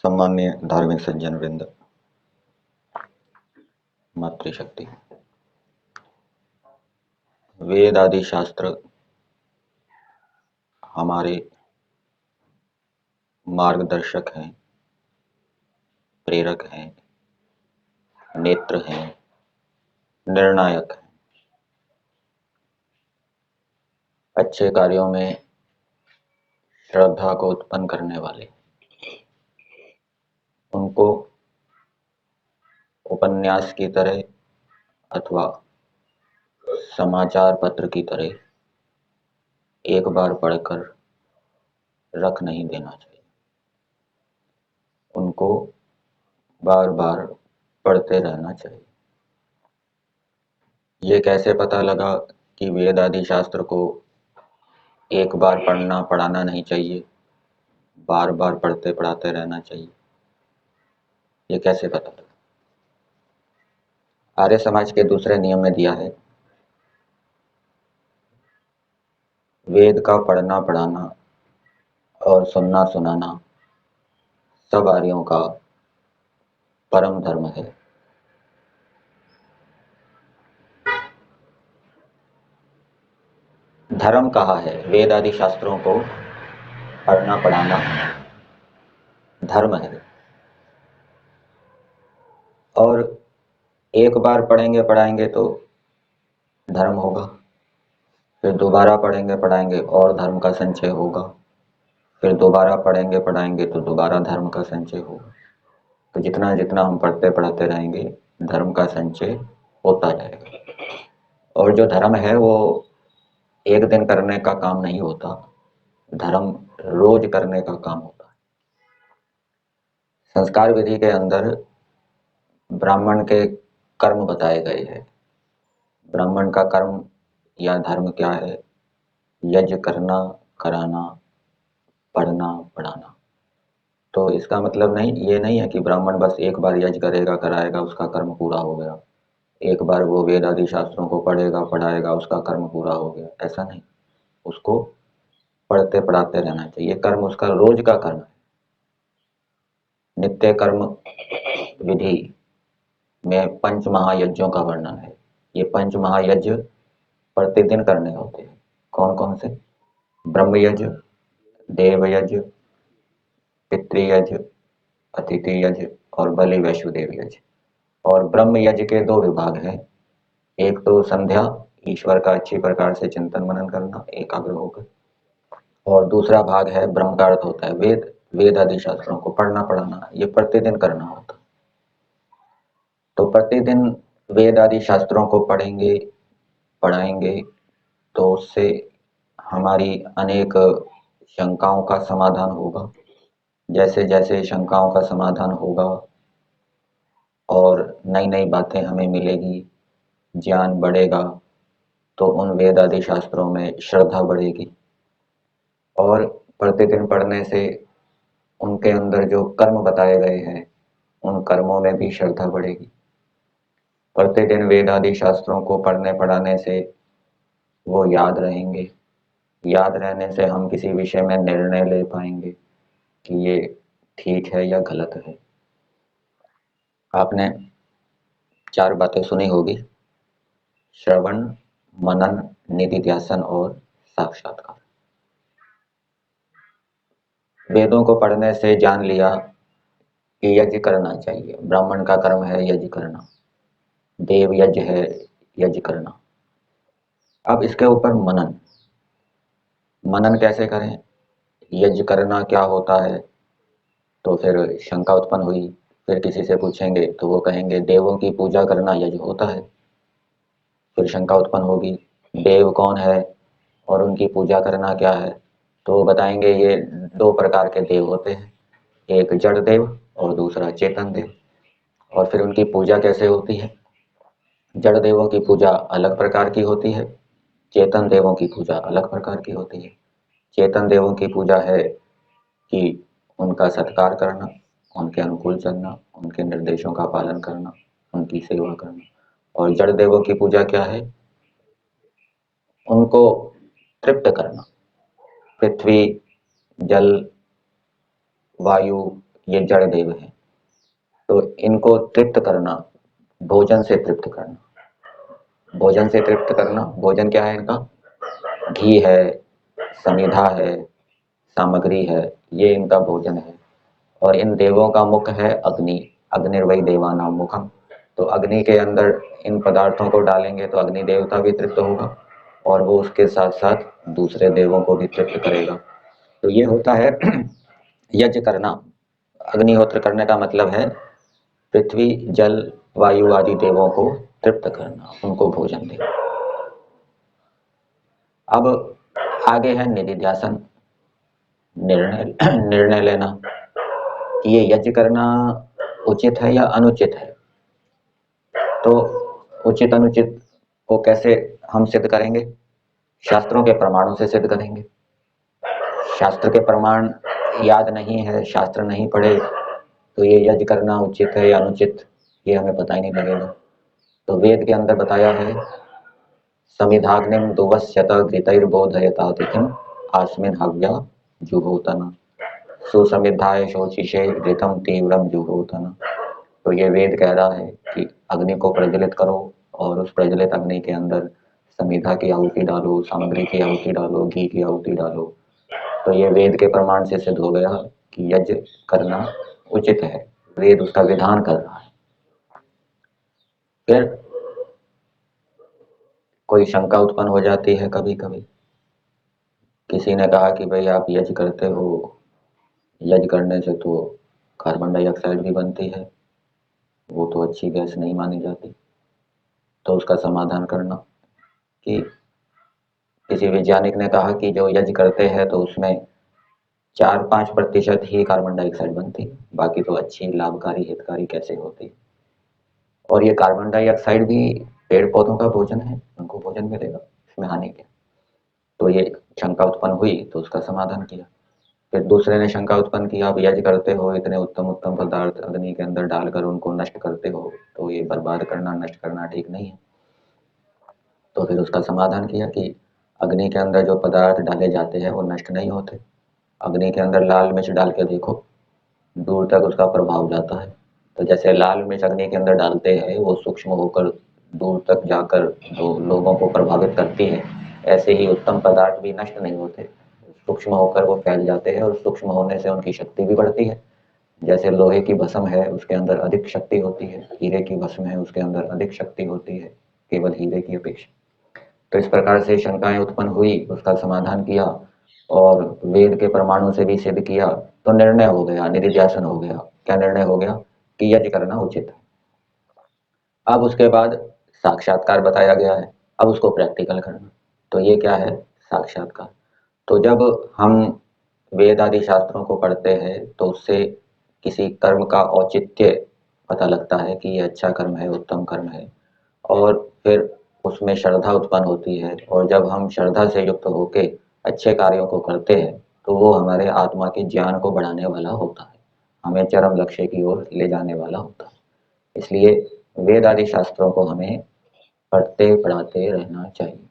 सम्मान्य धार्मिक सज्जन वृंद, मातृशक्ति, वेद आदि शास्त्र हमारे मार्गदर्शक हैं, प्रेरक हैं, नेत्र हैं, निर्णायक हैं। अच्छे कार्यों में श्रद्धा को उत्पन्न करने वाले, उनको उपन्यास की तरह अथवा समाचार पत्र की तरह एक बार पढ़कर रख नहीं देना चाहिए। उनको बार बार पढ़ते रहना चाहिए। ये कैसे पता लगा कि वेद आदि शास्त्र को एक बार पढ़ना पढ़ाना नहीं चाहिए, बार बार पढ़ते पढ़ाते रहना चाहिए? ये कैसे पता लगा? आर्य समाज के दूसरे नियम में दिया है, वेद का पढ़ना पढ़ाना और सुनना सुनाना सब आर्यों का परम धर्म है। धर्म कहा है, वेद आदि शास्त्रों को पढ़ना पढ़ाना धर्म है। और एक बार पढ़ेंगे पढ़ाएंगे तो धर्म होगा, फिर दोबारा पढ़ेंगे पढ़ाएंगे और धर्म का संचय होगा, फिर दोबारा पढ़ेंगे पढ़ाएंगे तो दोबारा धर्म का संचय होगा। तो जितना जितना हम पढ़ते पढ़ाते रहेंगे धर्म का संचय होता जाएगा। और जो धर्म है वो एक दिन करने का काम नहीं होता, धर्म रोज करने का काम होता है। संस्कार विधि के अंदर ब्राह्मण के कर्म बताए गए हैं। ब्राह्मण का कर्म या धर्म क्या है? यज्ञ करना, कराना, पढ़ना, पढ़ाना। तो इसका मतलब ये नहीं है कि ब्राह्मण बस एक बार यज्ञ करेगा कराएगा उसका कर्म पूरा हो गया, एक बार वो वेद आदि शास्त्रों को पढ़ेगा पढ़ाएगा उसका कर्म पूरा हो गया, ऐसा नहीं। उसको पढ़ते पढ़ाते रहना चाहिए। कर्म उसका रोज का कर्म है। नित्य कर्म विधि में पंच महायज्ञों का वर्णन है। ये पंच महायज्ञ प्रतिदिन करने होते हैं। कौन कौन से? ब्रह्म यज्ञ, देव यज्ञ, पितृयज्ञ, अतिथि यज्ञ और बलि वैश्वदेव यज्ञ। और ब्रह्म यज्ञ के दो विभाग हैं। एक तो संध्या, ईश्वर का अच्छी प्रकार से चिंतन मनन करना एकाग्र होकर, और दूसरा भाग है ब्रह्म का अर्थ होता है वेद। वेद आदि शास्त्रों को पढ़ना पढ़ाना, ये प्रतिदिन करना होता। तो प्रतिदिन वेद आदि शास्त्रों को पढ़ेंगे पढ़ाएंगे तो उससे हमारी अनेक शंकाओं का समाधान होगा। जैसे जैसे शंकाओं का समाधान होगा और नई नई बातें हमें मिलेगी, ज्ञान बढ़ेगा, तो उन वेद आदि शास्त्रों में श्रद्धा बढ़ेगी। और प्रतिदिन पढ़ने से उनके अंदर जो कर्म बताए गए हैं उन कर्मों में भी श्रद्धा बढ़ेगी। प्रतिदिन वेद आदि शास्त्रों को पढ़ने पढ़ाने से वो याद रहेंगे। याद रहने से हम किसी विषय में निर्णय ले पाएंगे कि ये ठीक है या गलत है। आपने 4 बातें सुनी होगी: श्रवण, मनन, निधिध्यासन और साक्षात्कार। वेदों को पढ़ने से जान लिया कि यज्ञ करना चाहिए, ब्राह्मण का कर्म है यज्ञ करना, देव यज्ञ है यज्ञ करना। अब इसके ऊपर मनन, मनन कैसे करें, यज्ञ करना क्या होता है? तो फिर शंका उत्पन्न हुई। फिर किसी से पूछेंगे तो वो कहेंगे देवों की पूजा करना यज्ञ होता है। फिर शंका उत्पन्न होगी, देव कौन है और उनकी पूजा करना क्या है? तो बताएंगे ये 2 प्रकार के देव होते हैं, एक जड़ देव और दूसरा चेतन देव। और फिर उनकी पूजा कैसे होती है? जड़ देवों की पूजा अलग प्रकार की होती है, चेतन देवों की पूजा अलग प्रकार की होती है। चेतन देवों की पूजा है कि उनका सत्कार करना, उनके अनुकूल चलना, उनके निर्देशों का पालन करना, उनकी सेवा करना। और जड़ देवों की पूजा क्या है? उनको तृप्त करना। पृथ्वी, जल, वायु, ये जड़ देव हैं। तो इनको तृप्त करना, भोजन से तृप्त करना। भोजन से तृप्त करना, भोजन क्या है इनका? घी है, समिधा है, सामग्री है, ये इनका भोजन है। और इन देवों का मुख है अग्नि, अग्निर्वै देवानां मुखम। तो अग्नि के अंदर इन पदार्थों को डालेंगे तो अग्नि देवता भी तृप्त होगा और वो उसके साथ साथ दूसरे देवों को भी तृप्त करेगा। तो ये होता है यज्ञ करना। अग्निहोत्र करने का मतलब है पृथ्वी, जल, वायु आदि देवों को तृप्त करना, उनको भोजन देना। अब आगे है निधिध्यासन, निर्णय लेना कि ये यज्ञ करना उचित है या अनुचित है। तो उचित अनुचित को कैसे हम सिद्ध करेंगे? शास्त्रों के प्रमाणों से सिद्ध करेंगे। शास्त्र के प्रमाण याद नहीं है, शास्त्र नहीं पढ़े, तो ये यज्ञ करना उचित है या अनुचित ये हमें पता ही नहीं लगेगा। तो वेद के अंदर बताया है, समिधाग्निम दुवस्यत घृतैर्बोधयता तिथिम आस्मिन् हव्या जुहोतन सुसमिधाय शोचिषे घृतम तीव्रम जुहोतन। तो ये वेद कह रहा है कि अग्नि को प्रज्वलित करो और उस प्रज्वलित अग्नि के अंदर समिधा की आहुति डालो, सामग्री की आहुति डालो, घी की आहुति डालो। तो ये वेद के प्रमाण से सिद्ध हो गया कि यज्ञ करना उचित है, वेद उसका विधान कर रहा है। फिर कोई शंका उत्पन्न हो जाती है कभी कभी। किसी ने कहा कि भाई आप यज्ञ करते हो, यज्ञ करने से तो कार्बन डाइऑक्साइड भी बनती है, वो तो अच्छी गैस नहीं मानी जाती। तो उसका समाधान करना कि किसी वैज्ञानिक ने कहा कि जो यज्ञ करते हैं तो उसमें 4-5% ही कार्बन डाइऑक्साइड बनती है, बाकी तो अच्छी, लाभकारी, हितकारी कैसे होती है। और ये कार्बन डाइऑक्साइड भी पेड़ पौधों का भोजन है, उनको भोजन मिलेगा, इसमें हानि क्या। तो ये शंका उत्पन्न हुई तो उसका समाधान किया। फिर दूसरे ने शंका उत्पन्न की, आप यज्ञ करते हो, इतने उत्तम उत्तम पदार्थ अग्नि के अंदर डालकर उनको नष्ट करते हो, तो ये बर्बाद करना, नष्ट करना ठीक नहीं है। तो फिर उसका समाधान किया कि अग्नि के अंदर जो पदार्थ डाले जाते हैं वो नष्ट नहीं होते। अग्नि के अंदर लाल मिर्च डाल के देखो, दूर तक उसका प्रभाव जाता है। तो जैसे लाल मिर्च अग्नि के अंदर डालते हैं, वो सूक्ष्म होकर दूर तक जाकर जो लोगों को प्रभावित करती है, ऐसे ही उत्तम पदार्थ भी नष्ट नहीं होते, सूक्ष्म होकर वो फैल जाते हैं और सूक्ष्म होने से उनकी शक्ति भी बढ़ती है। जैसे लोहे की भस्म है, उसके अंदर अधिक शक्ति होती है, हीरे की भस्म है, उसके अंदर अधिक शक्ति होती है, केवल हीरे की अपेक्षा। तो इस प्रकार से शंकाएं उत्पन्न हुई, उसका समाधान किया और वेद के प्रमाणों से भी सिद्ध किया। तो निर्णय हो गया, निधिध्यासन हो गया। क्या निर्णय हो गया? कि यज्ञ करना उचित है। अब उसके बाद साक्षात्कार बताया गया है, अब उसको प्रैक्टिकल करना। तो ये क्या है? साक्षात्कार। तो जब हम वेद आदि शास्त्रों को पढ़ते हैं तो उससे किसी कर्म का औचित्य पता लगता है कि ये अच्छा कर्म है, उत्तम कर्म है, और फिर उसमें श्रद्धा उत्पन्न होती है। और जब हम श्रद्धा से युक्त होके अच्छे कार्यों को करते हैं तो वो हमारे आत्मा के ज्ञान को बढ़ाने वाला होता है, हमें चरम लक्ष्य की ओर ले जाने वाला होता है। इसलिए वेद आदि शास्त्रों को हमें पढ़ते पढ़ाते रहना चाहिए।